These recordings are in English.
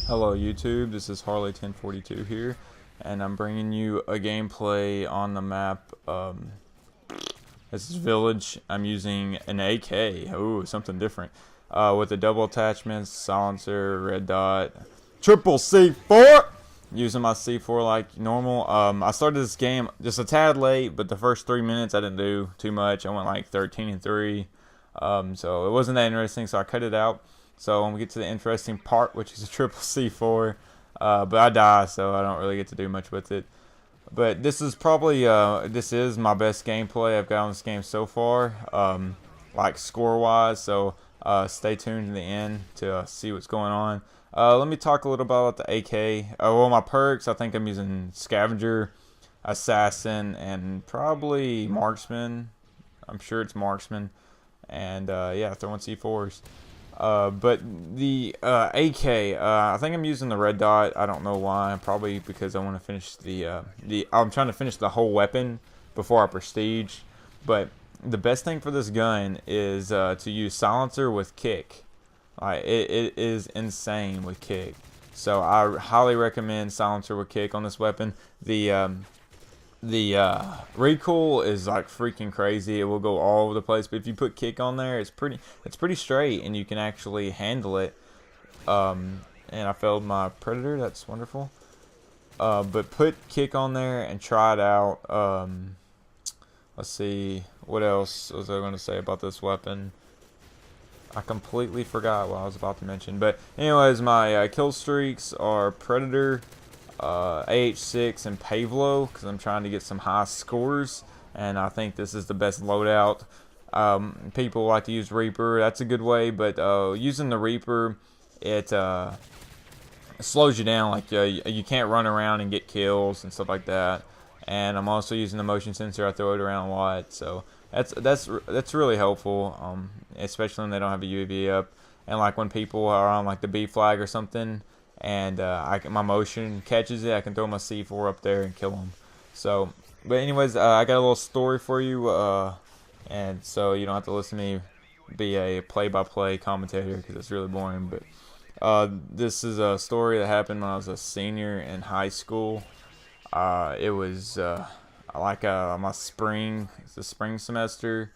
Hello YouTube, this is Harley1042 here, and I'm bringing you a gameplay on the map. This is Village. I'm using an AK, ooh, something different, with the double attachments, silencer, red dot, triple C4, using my C4 like normal. I started this game just a tad late, but the first 3 minutes I didn't do too much. I went like 13-3, so it wasn't that interesting, so I cut it out. So when we get to the interesting part, which is a triple C4, but I die, so I don't really get to do much with it. But this is probably this is my best gameplay I've got on this game so far, like score-wise. So stay tuned to the end to see what's going on. Let me talk a little about the AK. Well, my perks. I think I'm using Scavenger, Assassin, and probably Marksman. I'm sure it's Marksman, and yeah, throwing C4s. But the AK, I think I'm using the red dot. I don't know why. Probably because I want to finish I'm trying to finish the whole weapon before I prestige. But the best thing for this gun is to use silencer with kick. It is insane with kick. So I highly recommend silencer with kick on this weapon. The recoil is like freaking crazy. It will go all over the place, but if you put kick on there, it's pretty straight, and you can actually handle it. And I failed my predator. That's wonderful. But put kick on there and try it out. Let's see, what else was I going to say about this weapon? I completely forgot what I was about to mention. But anyways, my kill streaks are predator, AH6 and Pavlo, because I'm trying to get some high scores, and I think this is the best loadout. People like to use Reaper. That's a good way, but using the Reaper, it slows you down. Like you can't run around and get kills and stuff like that. And I'm also using the motion sensor. I throw it around a lot, so that's really helpful, especially when they don't have a UAV up, and like when people are on like the B flag or something, and my motion catches it, I can throw my C4 up there and kill them. So, but anyways, I got a little story for you, and so you don't have to listen to me be a play-by-play commentator because it's really boring. But this is a story that happened when I was a senior in high school. It was like the spring semester.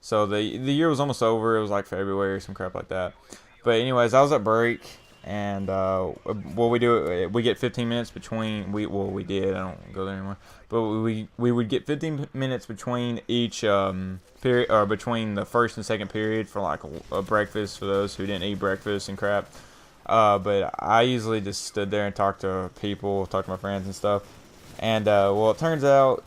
So the year was almost over. It was like February or some crap like that. But anyways, I was at break. And what we do, we get 15 minutes between. We did. I don't go there anymore. But we would get 15 minutes between each period, or between the first and second period for like a breakfast for those who didn't eat breakfast and crap. But I usually just stood there and talked to people, talked to my friends and stuff. And well, it turns out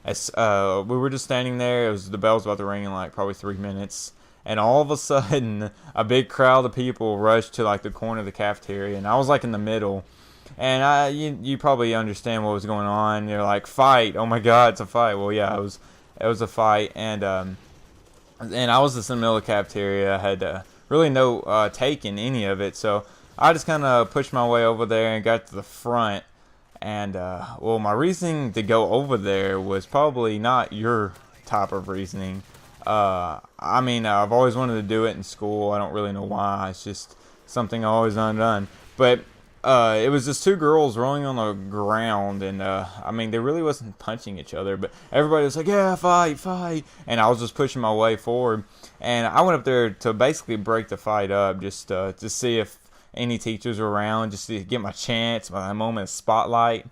as we were just standing there. The bell was about to ring in like probably 3 minutes. And all of a sudden, a big crowd of people rushed to like the corner of the cafeteria, and I was like in the middle. And you probably understand what was going on. You're like, fight! Oh my God, it's a fight! Well, yeah, it was a fight, and I was just in the middle of the cafeteria. I had really no take in any of it, so I just kind of pushed my way over there and got to the front. And well, my reasoning to go over there was probably not your type of reasoning. I mean, I've always wanted to do it in school. I don't really know why. It's just something I always undone. But it was just two girls rolling on the ground, and I mean, they really wasn't punching each other, but everybody was like, "Yeah, fight, fight!" And I was just pushing my way forward, and I went up there to basically break the fight up, just to see if any teachers were around, just to get my chance, my moment of spotlight.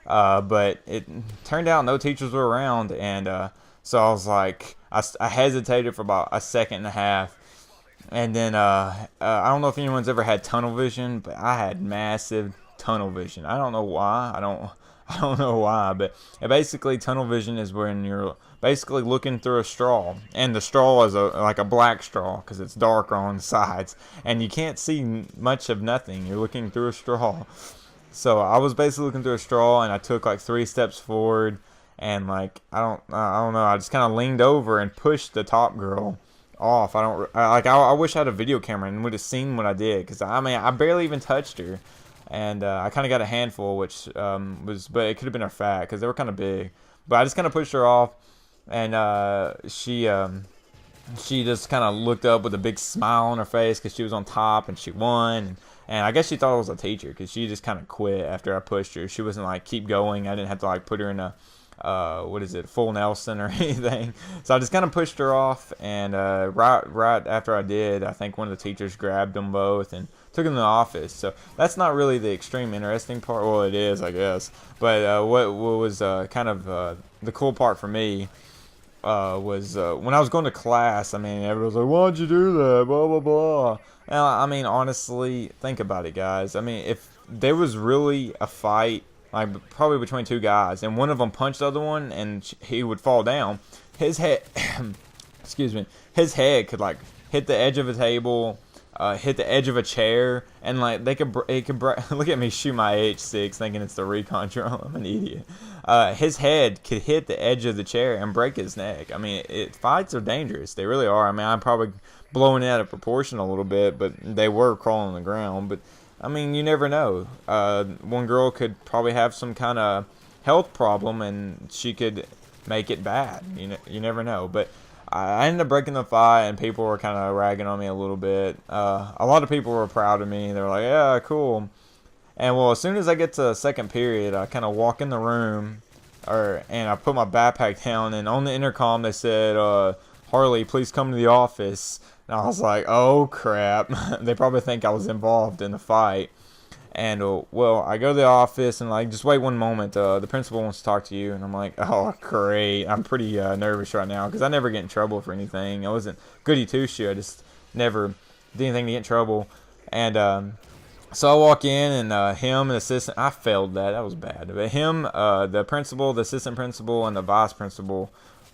But it turned out no teachers were around, and so I was like, I hesitated for about a second and a half, and then I don't know if anyone's ever had tunnel vision, but I had massive tunnel vision. I don't know why. I don't know why, but basically tunnel vision is when you're basically looking through a straw, and the straw is like a black straw because it's darker on the sides, and you can't see much of nothing. You're looking through a straw. So I was basically looking through a straw, and I took like 3 steps forward. And like I don't know. I just kind of leaned over and pushed the top girl off. I wish I had a video camera and would have seen what I did, because I mean I barely even touched her, and I kind of got a handful, which but it could have been her fat because they were kind of big. But I just kind of pushed her off, and she she just kind of looked up with a big smile on her face because she was on top and she won. And I guess she thought I was a teacher because she just kind of quit after I pushed her. She wasn't like keep going. I didn't have to like put her in a what is it, full Nelson or anything. So I just kind of pushed her off, and right after I did, I think one of the teachers grabbed them both and took them to the office. So that's not really the extreme interesting part. Well, it is, I guess. But what was kind of the cool part for me was when I was going to class. I mean, everyone was like, "Why'd you do that?" Blah blah blah. And I mean, honestly, think about it, guys. I mean, if there was really a fight, like probably between two guys, and one of them punched the other one, and he would fall down, his head, excuse me, his head could like hit the edge of a table, hit the edge of a chair, and like it could look at me shoot my H6 thinking it's the recon drone. I'm an idiot. His head could hit the edge of the chair and break his neck. I mean, fights are dangerous. They really are. I mean, I'm probably blowing it out of proportion a little bit, but they were crawling on the ground. But I mean, you never know. One girl could probably have some kind of health problem, and she could make it bad. You never know. But I ended up breaking the fight, and people were kind of ragging on me a little bit. A lot of people were proud of me. They were like, "Yeah, cool." And well, as soon as I get to second period, I kind of walk in the room, and I put my backpack down, and on the intercom they said, "Harley, please come to the office." And I was like, "Oh crap!" They probably think I was involved in the fight. And well, I go to the office and like, just wait one moment. The principal wants to talk to you, and I'm like, "Oh great!" I'm pretty nervous right now because I never get in trouble for anything. I wasn't goody two shoe. I just never did anything to get in trouble. And so I walk in, and him, an assistant, I failed that. That was bad. But him, the principal, the assistant principal, and the vice principal,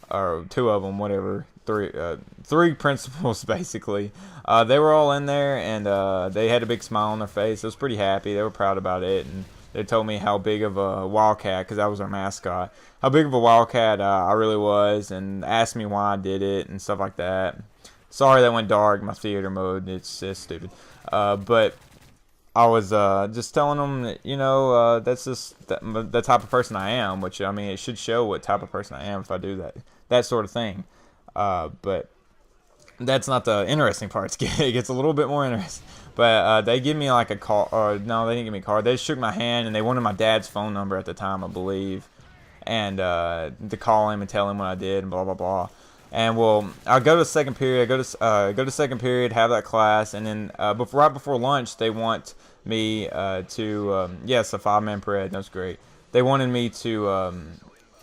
or two of them, whatever, three principals basically. They were all in there, and they had a big smile on their face. I was pretty happy. They were proud about it, and they told me how big of a wildcat, because that was our mascot, how big of a wildcat I really was, and asked me why I did it and stuff like that. Sorry that went dark. My theater mode, it's stupid. But I was just telling them that, that's just the type of person I am, which, I mean, it should show what type of person I am if I do that sort of thing. But that's not the interesting part. It gets a little bit more interesting. But they give me like a call, or no, they didn't give me a card. They just shook my hand, and they wanted my dad's phone number at the time, I believe, and to call him and tell him what I did and blah blah blah. And well, I go to second period. I go to second period, have that class, and then right before lunch, they want me to yes, a 5-man parade. That was great. They wanted me to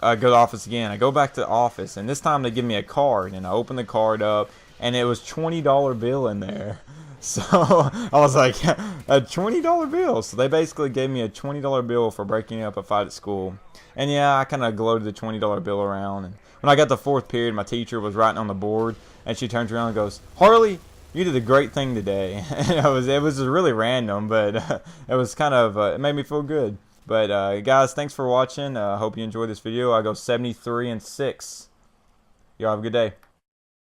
go to the office again. I go back to the office, and this time they give me a card, and I open the card up, and it was $20 bill in there. So I was like, a $20 bill. So they basically gave me a $20 bill for breaking up a fight at school. And yeah, I kind of gloated the $20 bill around. And when I got the fourth period, my teacher was writing on the board, and she turns around and goes, "Harley, you did a great thing today." And it was really random, but it was kind of it made me feel good. But guys, thanks for watching. Hope you enjoyed this video. I go 73-6. Y'all have a good day.